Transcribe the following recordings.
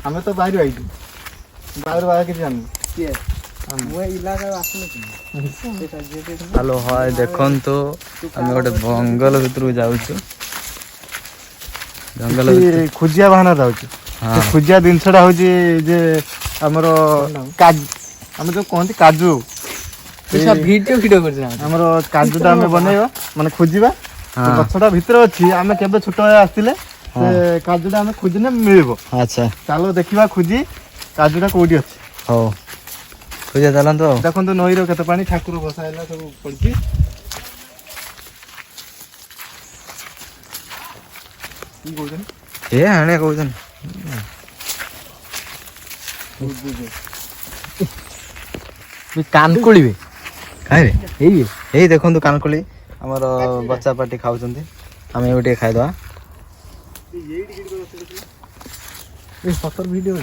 ଆମେ ତ ବାହାରୁ ଆଇଛୁ ବାହାର କିଛି ଜାଣିନୁ ହ୍ୟାଲୋ ହାय ଦେଖନ୍ତୁ ଆମେ ଗୋଟେ ଜଙ୍ଗଲ ଭିତରକୁ ଯାଉଛୁ ଜଙ୍ଗଲ ଖୋଜିଆ ବାହାନା ଯାଉଛୁ ଖୋଜିଆ ଜିନିଷଟା ହଉଛି ଯେ ଆମର କାଜୁ ଆମେ ଯୋଉ କହନ୍ତି କାଜୁ ଆମର କାଜୁଟା ଆମେ ବନେଇବା ମାନେ ଖୋଜିବା ଗଛଟା ଭିତରେ ଅଛି ଆମେ କେବେ ଛୋଟ ଆସିଥିଲେ ସେ କାଜୁଟା ଆମେ ଖୋଜିଲେ ମିଳିବ ଆଚ୍ଛା ଚାଲ ଦେଖିବା ଖୋଜି କାଜୁଟା କୋଉଠି ଅଛି ହଉ ଖୋଜିବା ଚାଲନ୍ତୁ ଆଉ ଦେଖନ୍ତୁ ନଈର କେତେ ପାଣି ଠାକୁର ବସା ହେଲା ସବୁ ପଡିଛି କି କହୁଛନ୍ତି ଏ ଆଣେ କହୁଛନ୍ତି କାନକୁଳି ବେ ଖାଇବେ ଏଇ ଦେଖନ୍ତୁ କାନକୁଳି ଆମର ବଚ୍ଚା ପାଟି ଖାଉଛନ୍ତି ଆମେ ଏବେ ଟିକେ ଖାଇଦବା ସତର ଭିଡ଼ିଓ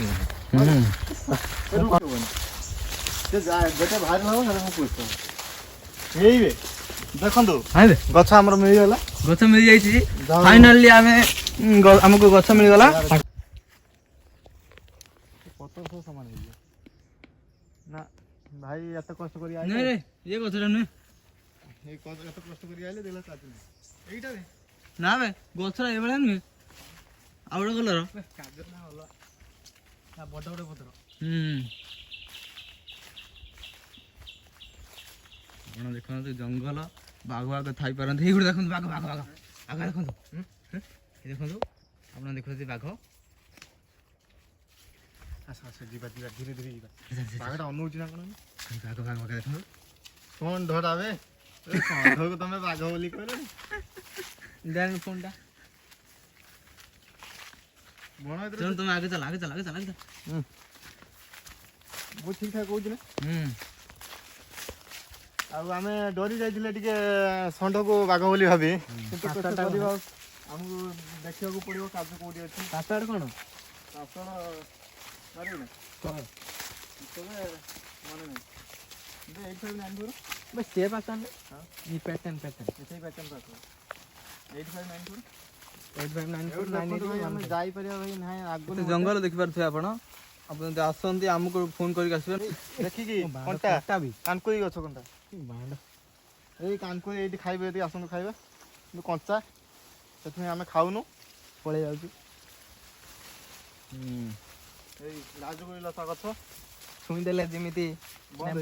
ଦେଖନ୍ତୁ ଗଛ ଆମର ମିଳିଗଲା ଗଛ ମିଳିଯାଇଛି ଫାଇନାଲି ଆମେ ଆମକୁ ଗଛ ମିଳିଗଲା ସମାନ ହେଇଯିବ ନା ଭାଇ ଏତେ କଷ୍ଟ କରି ଇଏ ଗଛଟା ନୁହେଁ ଏତେ କଷ୍ଟ କରି ଆଇଲେ ଦେଲା ଏଇଟା ନା ବେ ଗଛଟା ଏଇଭଳିଆ ନୁହେଁ ଆଉ ଗୋଟେ କଲର ବଡ ବଡ ପତ୍ର ଆପଣ ଦେଖନ୍ତୁ ଜଙ୍ଗଲ ବାଘ ବାଘ ଥାଇପାରନ୍ତି ଏଇ ଗୋଟେ ଦେଖନ୍ତୁ ବାଘ ବାଘ ବାଘ ବାଘ ଦେଖନ୍ତୁ ଦେଖନ୍ତୁ ଆପଣ ଦେଖୁଛନ୍ତି ବାଘ ଯିବା ଯିବା ଧୀରେ ଧୀରେ ଯିବା ବାଘଟା ଅନଉଛି ନା କଣ ବାଘ ବାଘ ବାଘ ଦେଖନ୍ତୁ କଣ ଧରାବେ ତମେ ବାଘ ବୋଲି କହିଲ ଫୋନଟା ବଣ ତମେ ଆଗେ ଚାଲ ଆଗେ ଚାଲ ଆଗେ ଚାଲ ଆଗେ ଚାଲ ବହୁତ ଠିକ ଠାକ କହୁଛି ନା ଆଉ ଆମେ ଡରି ଯାଇଥିଲେ ଟିକେ ଷଣ୍ଢକୁ ବାଘ ବୋଲି ଭାବି କିନ୍ତୁ ଆମକୁ ଦେଖିବାକୁ ପଡିବ କାଜୁ କୋଉଠି ଅଛି ପାସୱାର୍ଡ କଣ ଜଙ୍ଗଲ ଦେଖିପାରୁଥିବେ ଆପଣ ଆପଣ ଯଦି ଆସନ୍ତି ଆମକୁ ଫୋନ କରିକି ଆସିବେ ଦେଖିକି କାନକୁଳି ଗଛ କଣ୍ଟା ଏଇ କାନକୁଳି ଏଇଠି ଖାଇବେ ଯଦି ଆସନ୍ତୁ ଖାଇବା କିନ୍ତୁ କଞ୍ଚା ସେଥିପାଇଁ ଆମେ ଖାଉନୁ ପଳେଇ ଯାଉଛୁ ଏଇ ରାଜୁଗୁଳି ଲତା ଗଛ ଛୁଇଁଦେଲେ ଯେମିତି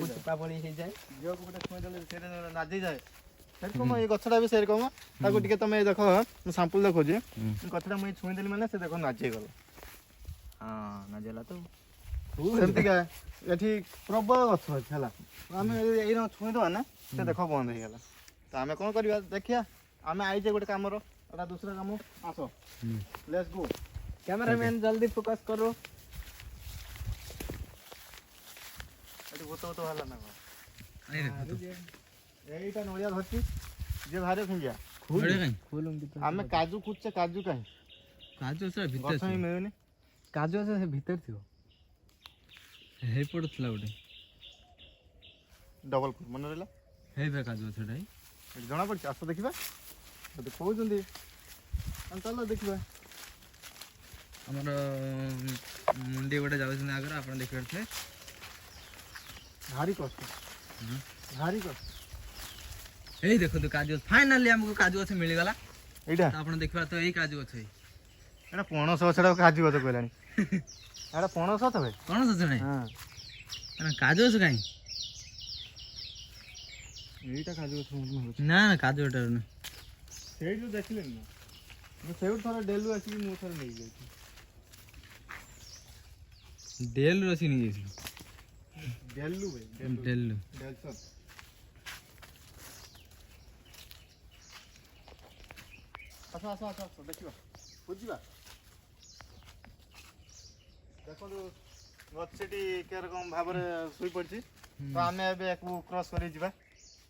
ଚିପାବଳି ହେଇଯାଏ ଝିଅକୁ ଗୋଟେ ଛୁଇଁଦେଲେ ସେଇଟା ନାଜିଯାଏ ସେରକମ ଏଇ ଗଛଟା ବି ସେରକମ ତାକୁ ଟିକେ ତମେ ଦେଖ ମୁଁ ସାମ୍ପୁଲ ଦେଖୁଛି ଗଛଟା ମୁଁ ଛୁଇଁଦେଲି ମାନେ ସେ ଦେଖ ନାଜିଗଲା ହଁ ନାଜିଗଲା ତ ସେମିତିକା ଏଠି ପ୍ରବଳ ଗଛ ଅଛି ହେଲା ଆମେ ଏଇ ଛୁଇଁଦବା ନା ସେ ଦେଖ ବନ୍ଦ ହେଇଗଲା ତ ଆମେ କ'ଣ କରିବା ଦେଖିବା ଆମେ ଆଇଛେ ଗୋଟେ କାମର ଏଟା ଦୁସରା କାମ ଆସ ଲେଟ୍ସ ଗो କ୍ୟାମେରାମ୍ୟାନ ଜଲ୍ଦି ଫୋକସ୍ କरो ଏଠି ଭୂତ ଭୂତ ବାହାରିଲା ନା କ'ଣ ଏଇଟା ନଡ଼ିଆ ଧରିଛି ଯେ ବାହାରେ ଫିଙ୍ଗିଆ ଆମେ କାଜୁ ଖୋଜୁଛେ କାଜୁ କାହିଁ କାଜୁ ଗଛ ହିଁ ମିଳୁନି କାଜୁ ସେ ଭିତରେ ଥିବ ହେଇ ପଡୁଥିଲା ଗୋଟେ ଡବଲ ମନେ ରହିଲା ହେଇ କାଜୁ ଗଛଟା ଏଠି ଜଣା ପଡୁଛି ଆସ ଦେଖିବା ଯଦି କହୁଛନ୍ତି ଚାଲ ଦେଖିବା ଆମର ମୁଣ୍ଡି ଗୋଟେ ଯାଉଛନ୍ତି ଆଗରେ ଆପଣ ଦେଖିପାରୁଥିବେ ଭାରି କଷ୍ଟ ଭାରି କଷ୍ଟ ଏଇ ଦେଖନ୍ତୁ କାଜୁ ଗଛ ଫାଇନାଲି ଆମକୁ କାଜୁ ଗଛ ମିଳିଗଲା ଏଇଟା ଆପଣ ଦେଖିପାରୁଥିବେ ଏଇ କାଜୁ ଗଛ ଏଇଟା ପଣସ ଗଛଟା କାଜୁ ଗଛ କହିଲାଣି ଏଇଟା ପଣସ ଗଛ ଭାଇ ପଣସ ଗଛ ନାଇଁ କାଜୁ ଗଛ କାହିଁ ଏଇଟା କାଜୁ ଗଛ ନା ନା କାଜୁ ଗଛ ନୁହେଁ ସେଇଠୁ ଦେଖିଲେନି ନା ମୁଁ ସେଇଠୁ ଥରେ ଡେଲୁ ଆସିକି ମୁଁ ଥରେ ନେଇଯାଇଛି ଡେଲରୁ ଆସିକି ନେଇଯାଇଥିଲି ଡେଲୁ ଭାଇ ଡେଲୁ ଡେଲସନ ଆସ ଆସ ଆସ ଆସ ଦେଖିବା ବୁଝିବା ଦେଖନ୍ତୁ ଗଛଟି କିରକମ ଭାବରେ ଶୋଇପଡ଼ିଛି ତ ଆମେ ଏବେ ୟାକୁ କ୍ରସ୍ କରି ଯିବା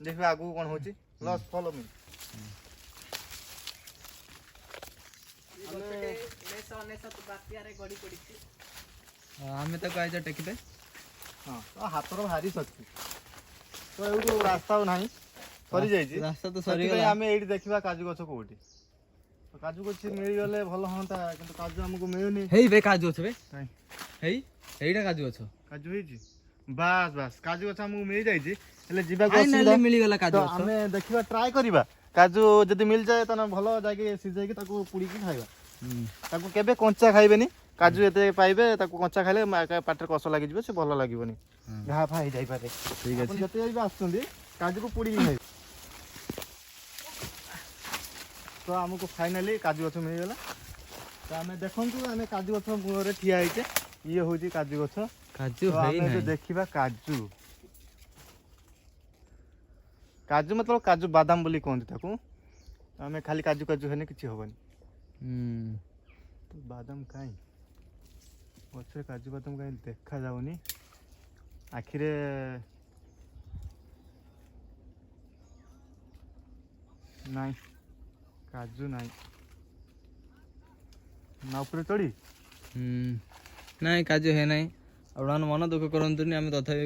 ଦେଖିବା ଆଗକୁ କ'ଣ ହେଉଛି ଲସ୍ ଫଲୋ ମି ଆମେ ତାକୁ ଆଇଛ ଟେକିବେ ହଁ ତ ହାତର ଭାରି ଶକ୍ତି ତ ଏଇଠୁ ରାସ୍ତା ଆଉ ନାହିଁ ସରିଯାଇଛି ରାସ୍ତା ତ ସେଥିପାଇଁ ଆମେ ଏଇଠି ଦେଖିବା କାଜୁ ଗଛ କୋଉଠି କାଜୁ ଗଛ ମିଳିଗଲେ ଭଲ ହୁଅନ୍ତା କିନ୍ତୁ କାଜୁ ଆମକୁ ମିଳୁନି। ହେଇ ବେ କାଜୁ ଅଛି ବେ, କାଇଁ? ହେଇ ହେଇଟା କାଜୁ ଗଛ। କାଜୁ ହେଇଛି ବାସ୍ ବାସ୍ କାଜୁ ଗଛ ଆମକୁ ମିଳିଯାଇଛି ହେଲେ ଯିବାକୁ ଫାଇନାଲି ଅସୁବିଧା। ମିଳିଗଲା କାଜୁ ତ ଗଛ। ଆମେ ଦେଖିବା ଟ୍ରାଏ କରିବା କାଜୁ ଯଦି ମିଳିଯାଏ ତାହେଲେ ଭଲ ଯାଇକି ସିଝେଇକି ତାକୁ ପୁଡ଼ିକି ଖାଇବା। ତାକୁ କେବେ କଞ୍ଚା ଖାଇବେନି, କାଜୁ ଏତେ ପାଇବେ ତାକୁ କଞ୍ଚା ଖାଇଲେ ପାଟିରେ କଷ ଲାଗିଯିବ, ସେ ଭଲ ଲାଗିବନି, ଘା ଫା ହେଇଯାଇପାରେ। ଠିକ ଅଛି। ଯେତେ ବି ଆସୁଛନ୍ତି କାଜୁକୁ ପୁଡ଼ିକି ଖାଇବେ। ତ ଆମକୁ ଫାଇନାଲି କାଜୁ ଗଛ ମିଳିଗଲା। ତ ଆମେ ଦେଖନ୍ତୁ ଆମେ କାଜୁ ଗଛ ମୂଳରେ ଠିଆ ହେଇଛେ, ଇଏ ହଉଛି କାଜୁ ଗଛ। କାଜୁ ତ ଆମେ ଏବେ ହେଇନାହିଁ। ଦେଖିବା କାଜୁ। କାଜୁ ମତଲବ କାଜୁ ବାଦାମ ବୋଲି କୁହନ୍ତି ତାକୁ। ଆମେ ଖାଲି କାଜୁ କାଜୁ ହେଲେ କିଛି ହବନି। ବାଦାମ କାଇଁ ଗଛରେ କାଜୁ ବାଦାମ କାଇଁ ଦେଖାଯାଉନି, ଆଖିରେ ନାଇଁ କାଜୁ ନାଇଁ। ନା ଉପରେ ଚଢି ନାଇଁ କାଜୁ ହେ ନାହିଁ। ଆପଣ ମନ ଦୁଃଖ କରନ୍ତୁନି, ଆମେ ତଥାପି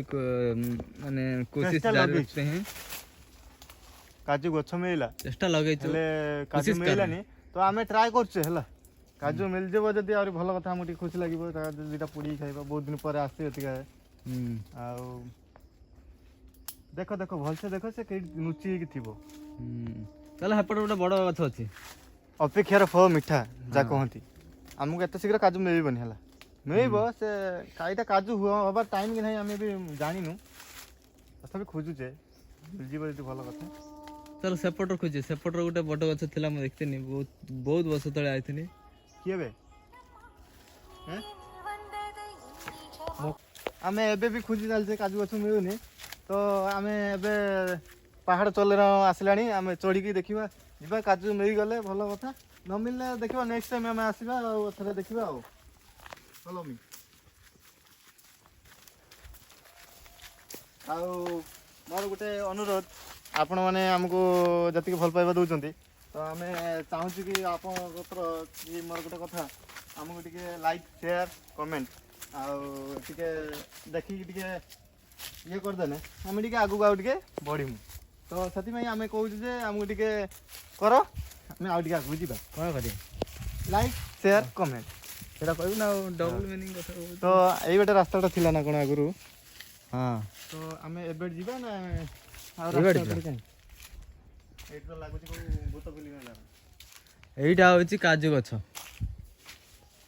ମାନେ କୋशिଶ ଚେଷ୍ଟା ଜାରି ଲଗେଇଛୁ। ରଖते हैं। କାଜୁ ଗଛ ମିଳିଲା ଚେଷ୍ଟା ଲଗେଇଛୁ। ହେଲେ କାଜୁ କୋସିସ୍ ମିଳିଲାନି, ତ ଆମେ ଟ୍ରାଏ କରୁଛେ ହେଲା। କାଜୁ ମିଳିଯିବ ଯଦି ଆହୁରି ଭଲ କଥା, ଆମକୁ ଟିକେ ଖୁସି ଲାଗିବ। ଦୁଇଟା ପୁଡ଼ିକି ଖାଇବା, ବହୁତ ଦିନ ପରେ ଆସିଛି ଏତିକା। ଆଉ ଦେଖ ଦେଖ ଭଲସେ ଦେଖ, ସେ କେଉଁଠି ଲୁଚି ହେଇକି ଥିବ। ତାହେଲେ ସେପଟେ ଗୋଟେ ବଡ଼ ଗଛ ଅଛି। ଅପେକ୍ଷାର ଫଳ ମିଠା ଯାହା କହନ୍ତି। ଆମକୁ ଏତେ ଶୀଘ୍ର କାଜୁ ମିଳିବନି ହେଲା, ମିଳିବ ସେ ଏଇଟା କାଜୁ ହବାର ଟାଇମ୍ କି ନାହିଁ ଆମେ ବି ଜାଣିନୁ, ତଥାପି ଖୋଜୁଛେ, ମିଳିଯିବ ଯଦି ଭଲ କଥା। ଚାଲ ସେପଟର ଖୋଜି, ସେପଟର ଗୋଟେ ବଡ଼ ଗଛ ଥିଲା, ମୁଁ ଦେଖିଥିଲି ବହୁତ ବହୁତ ବର୍ଷ ତଳେ ଆଇଥିଲି। କିଏ ବେ? ଆମେ ଏବେ ବି ଖୋଜି ଚାଲିଛେ, କାଜୁ ଗଛ ମିଳୁନି। ତ ଆମେ ଏବେ ପାହାଡ଼ ଚଲେର ଆସିଲାଣି, ଆମେ ଚଢ଼ିକି ଦେଖିବା, ଯିବା କାଜୁ ମିଳିଗଲେ ଭଲ କଥା, ନ ମିଳିଲେ ଦେଖିବା ନେକ୍ସଟ ଟାଇମ୍ ଆମେ ଆସିବା ଆଉ ଏଥର ଦେଖିବା ଆଉ। ଫଲୋ ମି। ଆଉ ମୋର ଗୋଟେ ଅନୁରୋଧ, ଆପଣମାନେ ଆମକୁ ଯେତିକି ଭଲ ପାଇବା ଦେଉଛନ୍ତି, ତ ଆମେ ଚାହୁଁଛୁ କି ଆପଣଙ୍କର କି ମୋର ଗୋଟେ କଥା, ଆମକୁ ଟିକେ ଲାଇକ୍ ସେୟାର କମେଣ୍ଟ ଆଉ ଟିକେ ଦେଖିକି ଟିକେ ଇଏ କରିଦେଲେ ଆମେ ଟିକେ ଆଗକୁ ଆଉ ଟିକେ ବଢ଼ିମୁ। ତ ସେଥିପାଇଁ ଆମେ କହୁଛୁ ଯେ ଆମକୁ ଟିକେ କର, ଆମେ ଆଉ ଟିକେ ଆଗକୁ ଯିବା। କ'ଣ କରିବା? ଲାଇକ୍ ସେୟାର କମେଣ୍ଟ ସେଇଟା କହିବୁ ନା, ଆଉ ଡବଲ ମିନିଂ କଥା କହୁଛୁ। ତ ଏଇ ଗୋଟେ ରାସ୍ତାଟା ଥିଲା ନା କ'ଣ ଆଗରୁ? ହଁ ତ ଆମେ ଏବେ ଯିବା ନା ଆଉ ଏଇବାଟେ ରାସ୍ତା ଯିବା। କାହିଁ? ଏଇଠି ତ ଲାଗୁଛି କୋଉ ଭୂତ ଫିଲ୍ମ ହେଲା। ଏଇଟା ହଉଛି କାଜୁ ଗଛ।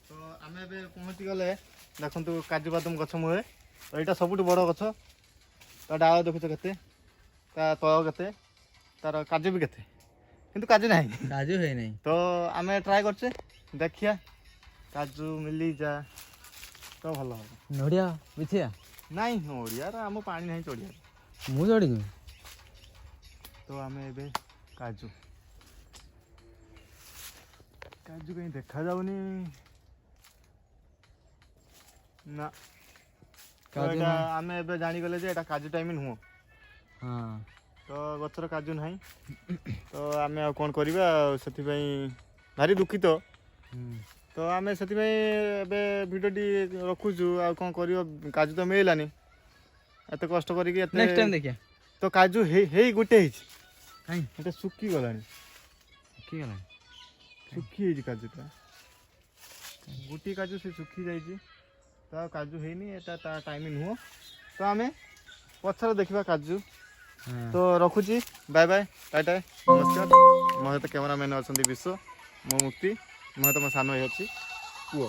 ତ ଆମେ ଏବେ ପହଞ୍ଚିଗଲେ, ଦେଖନ୍ତୁ କାଜୁ ବାଦାମ ଗଛ ମୂଳେ। ତ ଏଇଟା ସବୁଠୁ ବଡ଼ ଗଛ, ତା ଡାଳ ଦେଖୁଛ କେତେ, ତା ତଳ କେତେ, ତାର କାଜୁ ବି କେତେ, କିନ୍ତୁ କାଜୁ ନାହିଁ। କାଜୁ ହେଇନାହିଁ। ତ ଆମେ ଟ୍ରାଏ କରୁଛେ, ଦେଖିଆ କାଜୁ ମିଳିଯା ତ ଭଲ ହବ। ନଡ଼ିଆ ବିଛିଆ ନାଇଁ ନଡ଼ିଆର ଆମ ପାଣି ନାହିଁ ଚଢ଼ିଆରେ। ମୁଁ ଚଢ଼ିକି ତ ଆମେ ଏବେ କାଜୁ କାଜୁ କାହିଁ ଦେଖାଯାଉନି ନା। ତ କାଜୁ ଏଇଟା ନାହିଁ। ଆମେ ଏବେ ଜାଣିଗଲେ ଯେ ଏଇଟା କାଜୁ ଟାଇମ୍ ନୁହଁ। ହଁ ତ ଗଛର କାଜୁ ନାହିଁ, ତ ଆମେ ଆଉ କ'ଣ କରିବା, ଆଉ ସେଥିପାଇଁ ଭାରି ଦୁଃଖିତ। ତ ଆମେ ସେଥିପାଇଁ ଏବେ ଭିଡ଼ିଓଟି ରଖୁଛୁ, ଆଉ କ'ଣ କରିବ, କାଜୁ ତ ମିଳିଲାନି, ଏତେ କଷ୍ଟ କରିକି ଏତେ। ନେକ୍ସଟ ଟାଇମ୍ ଦେଖିଆ। ତ କାଜୁ ହେଇ ଗୋଟେ ହେଇଛି, କାଇଁ ଏଟା ଶୁଖିଗଲାଣି, କିଏ ଶୁଖି ହେଇଛି କାଜୁଟା, ଗୋଟିଏ କାଜୁ ସେ ଶୁଖି ଯାଇଛି, ତ ଆଉ କାଜୁ ହେଇନି, ଏଟା ତା ଟାଇମ୍ ନୁହଁ। ତ ଆମେ ପଛରେ ଦେଖିବା କାଜୁ। ତ ରଖୁଛି, ବାଏ ବାଏ, ଟାଟା, ନମସ୍କାର। ମୋ ସହିତ କ୍ୟାମେରାମ୍ୟାନ୍ ଅଛନ୍ତି ବିଶ୍ୱ, ମୋ ମୁକ୍ତି, ମୋ ସହିତ ମୋ ସାନ ଭାଇ ଅଛି ପୁଅ।